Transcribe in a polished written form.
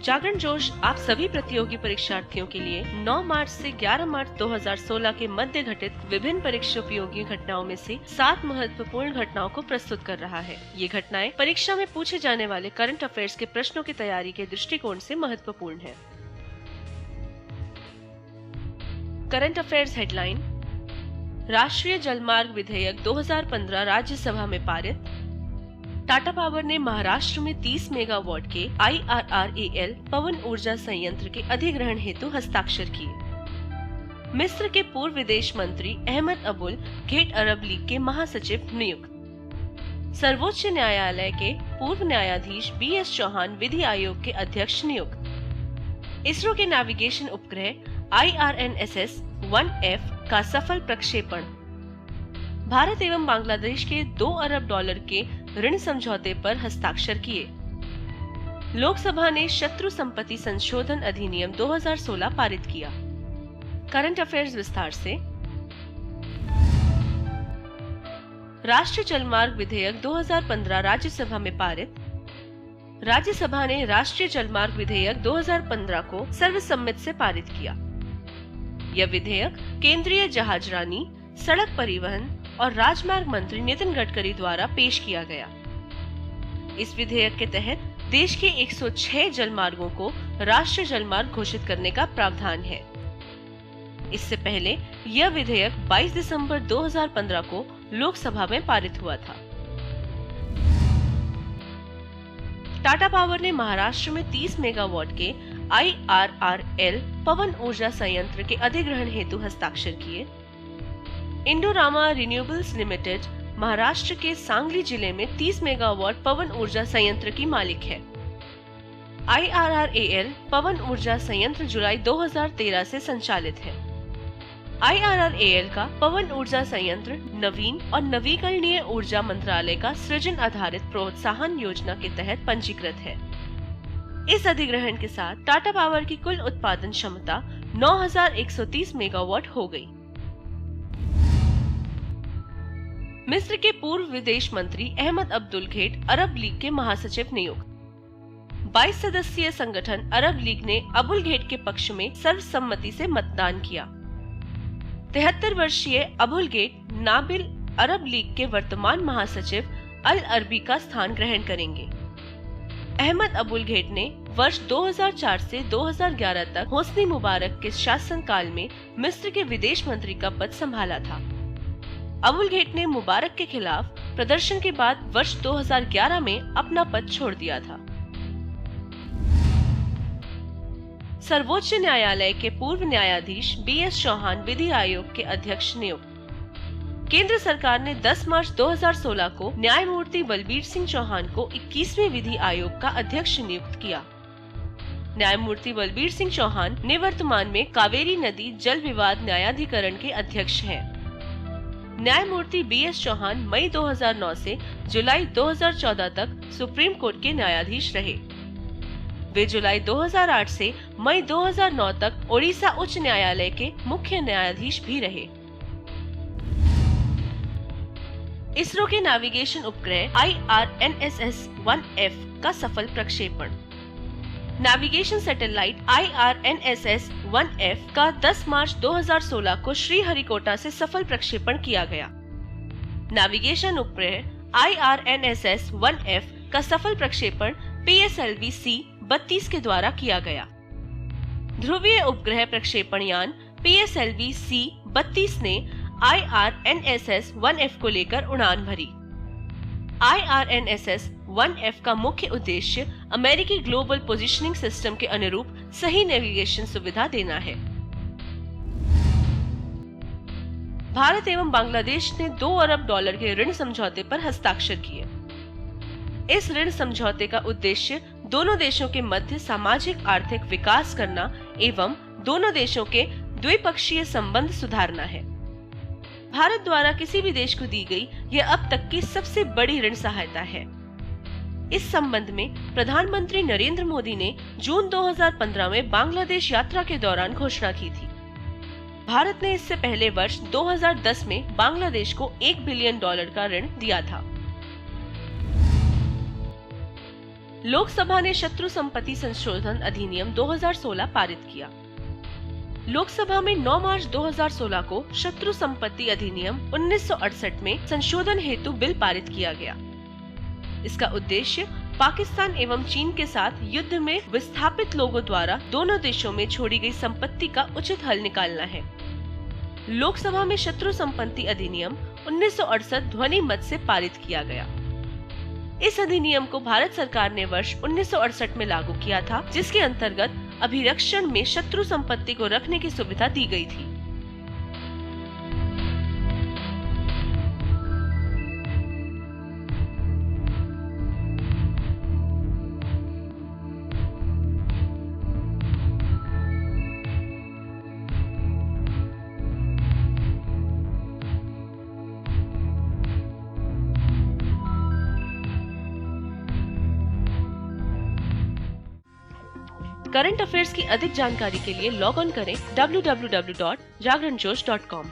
जागरण जोश आप सभी प्रतियोगी परीक्षार्थियों के लिए 9 मार्च से 11 मार्च 2016 के मध्य घटित विभिन्न परीक्षा उपयोगी घटनाओं में से 7 महत्वपूर्ण घटनाओं को प्रस्तुत कर रहा है। ये घटनाएं परीक्षा में पूछे जाने वाले करंट अफेयर्स के प्रश्नों की तैयारी के दृष्टिकोण से महत्वपूर्ण है। करंट अफेयर्स हेडलाइन: राष्ट्रीय जलमार्ग विधेयक 2015 राज्यसभा में पारित। टाटा पावर ने महाराष्ट्र में 30 मेगावाट के IRRAL पवन ऊर्जा संयंत्र के अधिग्रहण हेतु हस्ताक्षर किए। मिस्र के पूर्व विदेश मंत्री अहमद अबुल घेट अरब लीग के महासचिव नियुक्त। सर्वोच्च न्यायालय के पूर्व न्यायाधीश BS चौहान विधि आयोग के अध्यक्ष नियुक्त। इसरो के नेविगेशन उपग्रह IRNSS 1F का सफल प्रक्षेपण। भारत एवं बांग्लादेश के $2 अरब के ऋण समझौते पर हस्ताक्षर किए। लोकसभा ने शत्रु संपत्ति संशोधन अधिनियम 2016 पारित किया। करंट अफेयर्स विस्तार से। राष्ट्रीय जलमार्ग विधेयक 2015 राज्यसभा में पारित। राज्यसभा ने राष्ट्रीय जलमार्ग विधेयक 2015 को सर्वसम्मति से पारित किया। यह विधेयक केंद्रीय जहाजरानी, सड़क परिवहन और राजमार्ग मंत्री नितिन गडकरी द्वारा पेश किया गया। इस विधेयक के तहत देश के 106 जलमार्गों को राष्ट्रीय जलमार्ग घोषित करने का प्रावधान है। इससे पहले यह विधेयक 22 दिसंबर 2015 को लोकसभा में पारित हुआ था। टाटा पावर ने महाराष्ट्र में 30 मेगावाट के IRRL पवन ऊर्जा संयंत्र के अधिग्रहण हेतु हस्ताक्षर किए। इंडोरामा रिन्यूएबल्स लिमिटेड महाराष्ट्र के सांगली जिले में 30 मेगावाट पवन ऊर्जा संयंत्र की मालिक है। IRRAL पवन ऊर्जा संयंत्र जुलाई 2013 से संचालित है। IRRAL का पवन ऊर्जा संयंत्र नवीन और नवीकरणीय ऊर्जा मंत्रालय का सृजन आधारित प्रोत्साहन योजना के तहत पंजीकृत है। इस अधिग्रहण के साथ टाटा पावर की कुल उत्पादन क्षमता 9130 मेगावाट हो गई। मिस्र के पूर्व विदेश मंत्री अहमद अब्दुल घेट अरब लीग के महासचिव नियुक्त। 22 सदस्यीय संगठन अरब लीग ने अबुल घेट के पक्ष में सर्वसम्मति से मतदान किया। 73 वर्षीय अबुल घेट नाबिल अरब लीग के वर्तमान महासचिव अल अरबी का स्थान ग्रहण करेंगे। अहमद अबुल घेट ने वर्ष 2004 से 2011 तक होस्नी मुबारक के शासनकाल में मिस्र के विदेश मंत्री का पद संभाला था। अबुल घेट ने मुबारक के खिलाफ प्रदर्शन के बाद वर्ष 2011 में अपना पद छोड़ दिया था। सर्वोच्च न्यायालय के पूर्व न्यायाधीश BS चौहान विधि आयोग के अध्यक्ष नियुक्त। केंद्र सरकार ने 10 मार्च 2016 को न्यायमूर्ति बलबीर सिंह चौहान को 21वें विधि आयोग का अध्यक्ष नियुक्त किया। न्यायमूर्ति बलबीर सिंह चौहान ने वर्तमान में कावेरी नदी जल विवाद न्यायाधिकरण के अध्यक्ष हैं। न्यायमूर्ति BS चौहान मई 2009 से जुलाई 2014 तक सुप्रीम कोर्ट के न्यायाधीश रहे। वे जुलाई 2008 से मई 2009 तक ओडिशा उच्च न्यायालय के मुख्य न्यायाधीश भी रहे। इसरो के नेविगेशन उपग्रह IRNSS 1F का सफल प्रक्षेपण। नेविगेशन सैटेलाइट IRNSS 1F का 10 मार्च 2016 को श्रीहरिकोटा से सफल प्रक्षेपण किया गया। नेविगेशन उपग्रह IRNSS 1F का सफल प्रक्षेपण PSLV-C 32 के द्वारा किया गया। ध्रुवीय उपग्रह प्रक्षेपण यान PSLV-C 32 ने IRNSS 1F को लेकर उड़ान भरी। IRNSS 1F का मुख्य उद्देश्य अमेरिकी ग्लोबल पोजिशनिंग सिस्टम के अनुरूप सही नेविगेशन सुविधा देना है। भारत एवं बांग्लादेश ने $2 अरब के ऋण समझौते पर हस्ताक्षर किए। इस ऋण समझौते का उद्देश्य दोनों देशों के मध्य सामाजिक आर्थिक विकास करना एवं दोनों देशों के द्विपक्षीय संबंध सुधारना है। भारत द्वारा किसी भी देश को दी गई यह अब तक की सबसे बड़ी ऋण सहायता है। इस संबंध में प्रधानमंत्री नरेंद्र मोदी ने जून 2015 में बांग्लादेश यात्रा के दौरान घोषणा की थी। भारत ने इससे पहले वर्ष 2010 में बांग्लादेश को $1 बिलियन का ऋण दिया था। लोकसभा ने शत्रु संपत्ति संशोधन अधिनियम 2016 पारित किया। लोकसभा में 9 मार्च 2016 को शत्रु संपत्ति अधिनियम 1968 में संशोधन हेतु बिल पारित किया गया। इसका उद्देश्य पाकिस्तान एवं चीन के साथ युद्ध में विस्थापित लोगों द्वारा दोनों देशों में छोड़ी गई संपत्ति का उचित हल निकालना है। लोकसभा में शत्रु संपत्ति अधिनियम 1968 ध्वनि मत से पारित किया गया। इस अधिनियम को भारत सरकार ने वर्ष 1968 में लागू किया था, जिसके अंतर्गत अभिरक्षण में शत्रु संपत्ति को रखने की सुविधा दी गई थी। करंट अफेयर्स की अधिक जानकारी के लिए लॉग ऑन करें www.jagranjosh.com।